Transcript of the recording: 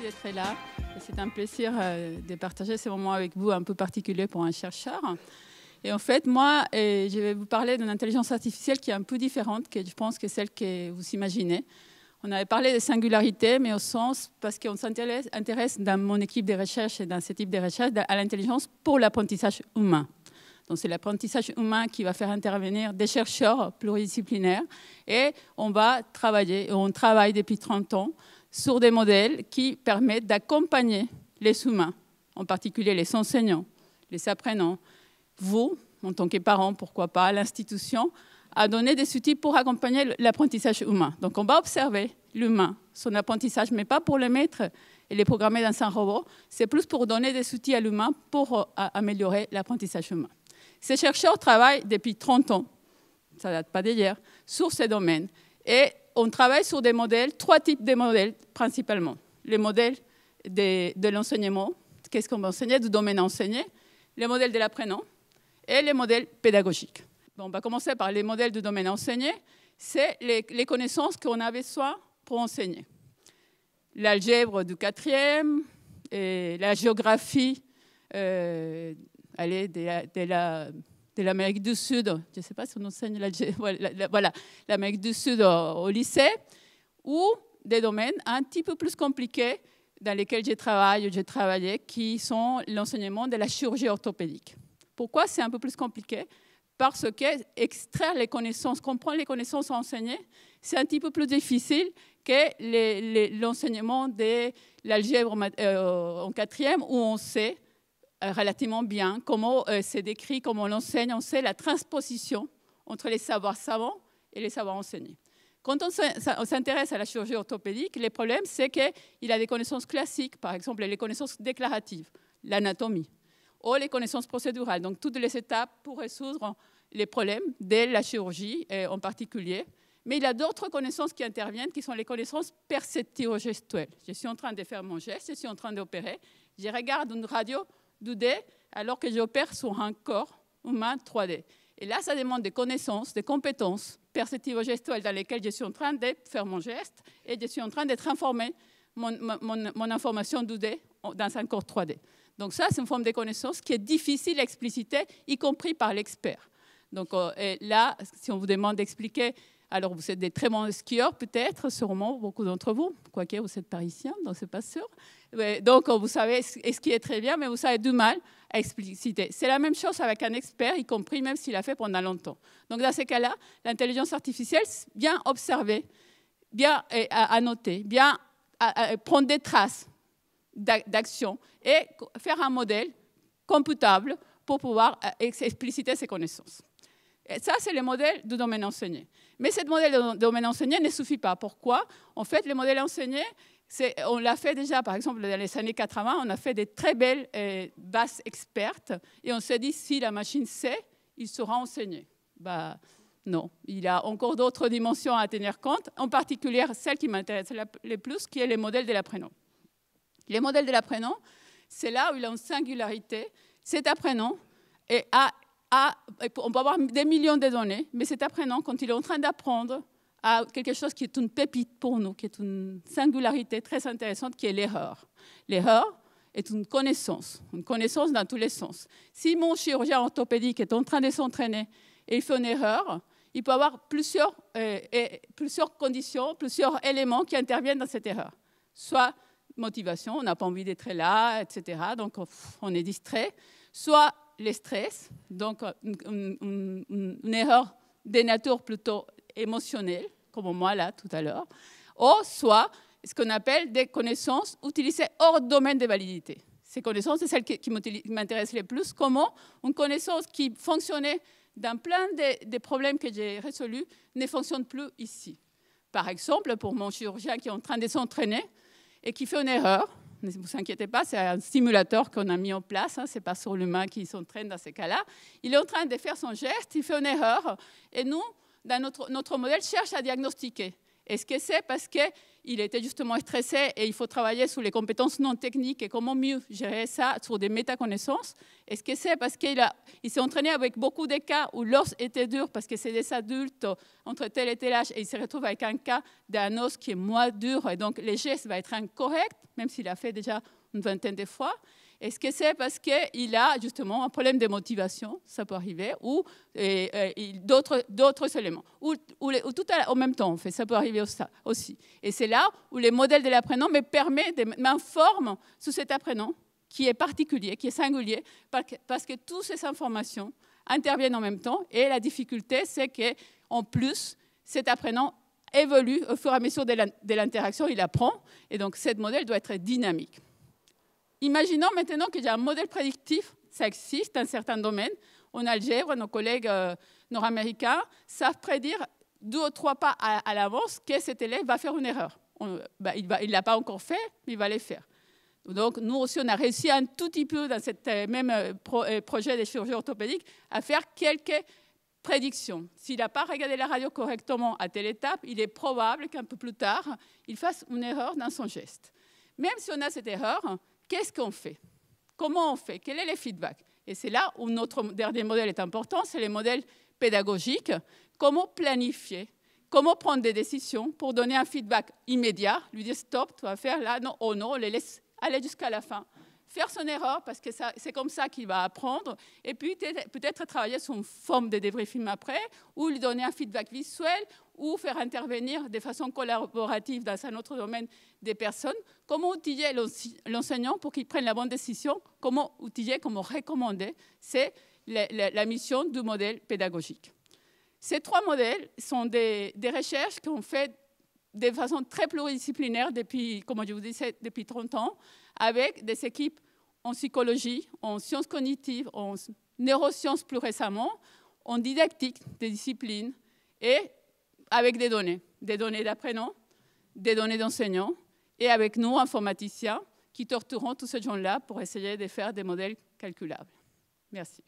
d'être là. C'est un plaisir de partager ce moment avec vous un peu particulier pour un chercheur. Et en fait, moi, je vais vous parler d'une intelligence artificielle qui est un peu différente, que je pense que celle que vous imaginez. On avait parlé de singularité, mais au sens, parce qu'on s'intéresse dans mon équipe de recherche et dans ce type de recherche à l'intelligence pour l'apprentissage humain. Donc c'est l'apprentissage humain qui va faire intervenir des chercheurs pluridisciplinaires et on va travailler, on travaille depuis 30 ans sur des modèles qui permettent d'accompagner les humains, en particulier les enseignants, les apprenants, vous, en tant que parents, pourquoi pas, l'institution, à donner des outils pour accompagner l'apprentissage humain. Donc on va observer l'humain, son apprentissage, mais pas pour le mettre et les programmer dans un robot, c'est plus pour donner des outils à l'humain pour améliorer l'apprentissage humain. Ces chercheurs travaillent depuis 30 ans, ça ne date pas d'hier, sur ces domaines. Et on travaille sur des modèles, 3 types de modèles principalement. Les modèles de l'enseignement, qu'est-ce qu'on va enseigner, du domaine enseigné, les modèles de l'apprenant et les modèles pédagogiques. Bon, on va commencer par les modèles du domaine enseigné. C'est les connaissances qu'on a besoin pour enseigner. L'algèbre du 4e, et la géographie de l'Amérique du Sud, je ne sais pas si on enseigne l'Amérique du Sud au lycée, ou des domaines un petit peu plus compliqués dans lesquels j'ai travaillé, qui sont l'enseignement de la chirurgie orthopédique. Pourquoi c'est un peu plus compliqué? Parce que extraire les connaissances, comprendre les connaissances enseignées, c'est un petit peu plus difficile que l'enseignement de l'algèbre en 4e, où on sait relativement bien comment c'est décrit, comment on l'enseigne, on sait la transposition entre les savoirs savants et les savoirs enseignés. Quand on s'intéresse à la chirurgie orthopédique, le problème, c'est qu'il a des connaissances classiques, par exemple les connaissances déclaratives, l'anatomie, ou les connaissances procédurales, donc toutes les étapes pour résoudre les problèmes de la chirurgie en particulier. Mais il y a d'autres connaissances qui interviennent, qui sont les connaissances perceptivo-gestuelles. Je suis en train de faire mon geste, je suis en train d'opérer, je regarde une radio 2D alors que j'opère sur un corps humain 3D. Et là, ça demande des connaissances, des compétences perceptivo-gestuelles dans lesquelles je suis en train de faire mon geste et je suis en train de transformer mon information 2D dans un corps 3D. Donc ça, c'est une forme de connaissance qui est difficile à expliciter, y compris par l'expert. Donc là, si on vous demande d'expliquer, alors vous êtes des très bons skieurs peut-être, sûrement beaucoup d'entre vous, quoique vous êtes parisiens, donc c'est pas sûr. Donc vous savez skier très bien, mais vous avez du mal à expliciter. C'est la même chose avec un expert, y compris même s'il a fait pendant longtemps. Donc dans ces cas-là, l'intelligence artificielle, bien observer, bien annoter, bien prendre des traces d'action et faire un modèle computable pour pouvoir expliciter ces connaissances. Et ça, c'est le modèle du domaine enseigné. Mais ce modèle du domaine enseigné ne suffit pas. Pourquoi? En fait, le modèle enseigné, on l'a fait déjà, par exemple, dans les années 80, on a fait des très belles bases expertes et on s'est dit, si la machine sait, il sera enseigné. Ben, non, il y a encore d'autres dimensions à tenir compte, en particulier celle qui m'intéresse le plus, qui est le modèle de l'apprenant. Les modèles de l'apprenant, c'est là où il a une singularité. Cet apprenant on peut avoir des millions de données, mais cet apprenant, quand il est en train d'apprendre, a quelque chose qui est une pépite pour nous, qui est une singularité très intéressante, qui est l'erreur. L'erreur est une connaissance dans tous les sens. Si mon chirurgien orthopédique est en train de s'entraîner et il fait une erreur, il peut avoir plusieurs conditions, plusieurs éléments qui interviennent dans cette erreur. Soit motivation, on n'a pas envie d'être là, etc., donc on est distrait. Soit le stress, donc une erreur de nature plutôt émotionnelle, comme moi là tout à l'heure, ou soit ce qu'on appelle des connaissances utilisées hors domaine de validité. Ces connaissances, c'est celles qui m'intéressent le plus. Comment une connaissance qui fonctionnait dans plein de problèmes que j'ai résolus ne fonctionne plus ici. Par exemple, pour mon chirurgien qui est en train de s'entraîner et qui fait une erreur, ne vous inquiétez pas, c'est un simulateur qu'on a mis en place, hein, ce n'est pas sur l'humain qui s'entraîne dans ces cas-là. Il est en train de faire son geste, il fait une erreur, et nous, dans notre modèle, cherche à diagnostiquer. Est-ce que c'est parce qu'il était justement stressé et il faut travailler sur les compétences non techniques et comment mieux gérer ça sur des métaconnaissances? Est-ce que c'est parce qu'il s'est entraîné avec beaucoup de cas où l'os était dur parce que c'est des adultes entre tel et tel âge et il se retrouve avec un cas d'un os qui est moins dur et donc les gestes vont être incorrects, même s'il a fait déjà une vingtaine de fois? Est-ce que c'est parce qu'il a justement un problème de motivation, ça peut arriver, ou d'autres éléments, ou tout en même temps, en fait, ça peut arriver aussi. Et c'est là où les modèles de l'apprenant m'informent sur cet apprenant qui est particulier, qui est singulier, parce que toutes ces informations interviennent en même temps. Et la difficulté, c'est qu'en plus, cet apprenant évolue au fur et à mesure de l'interaction, il apprend, et donc ce modèle doit être dynamique. Imaginons maintenant qu'il y a un modèle prédictif, ça existe dans certains domaines. En algèbre, nos collègues nord-américains savent prédire 2 ou 3 pas à l'avance que cet élève va faire une erreur. Il ne l'a pas encore fait, mais il va le faire. Donc, nous aussi, on a réussi un tout petit peu dans ce même projet de chirurgie orthopédique à faire quelques prédictions. S'il n'a pas regardé la radio correctement à telle étape, il est probable qu'un peu plus tard, il fasse une erreur dans son geste. Même si on a cette erreur, qu'est-ce qu'on fait? Comment on fait? Quel est le feedback? Et c'est là où notre dernier modèle est important, c'est le modèle pédagogique. Comment planifier? Comment prendre des décisions pour donner un feedback immédiat, lui dire stop, tu vas faire là, non, oh non, on les laisse aller jusqu'à la fin. Faire son erreur, parce que c'est comme ça qu'il va apprendre, et puis peut-être travailler sur une forme de débriefing après, ou lui donner un feedback visuel, ou faire intervenir de façon collaborative dans un autre domaine des personnes. Comment outiller l'enseignant pour qu'il prenne la bonne décision? Comment outiller, comment recommander? C'est la mission du modèle pédagogique. Ces 3 modèles sont des recherches qu'on fait de façon très pluridisciplinaire depuis, comme je vous disais, depuis 30 ans, avec des équipes en psychologie, en sciences cognitives, en neurosciences plus récemment, en didactique des disciplines et avec des données d'apprenants, des données d'enseignants et avec nous, informaticiens, qui torturons tous ces gens-là pour essayer de faire des modèles calculables. Merci.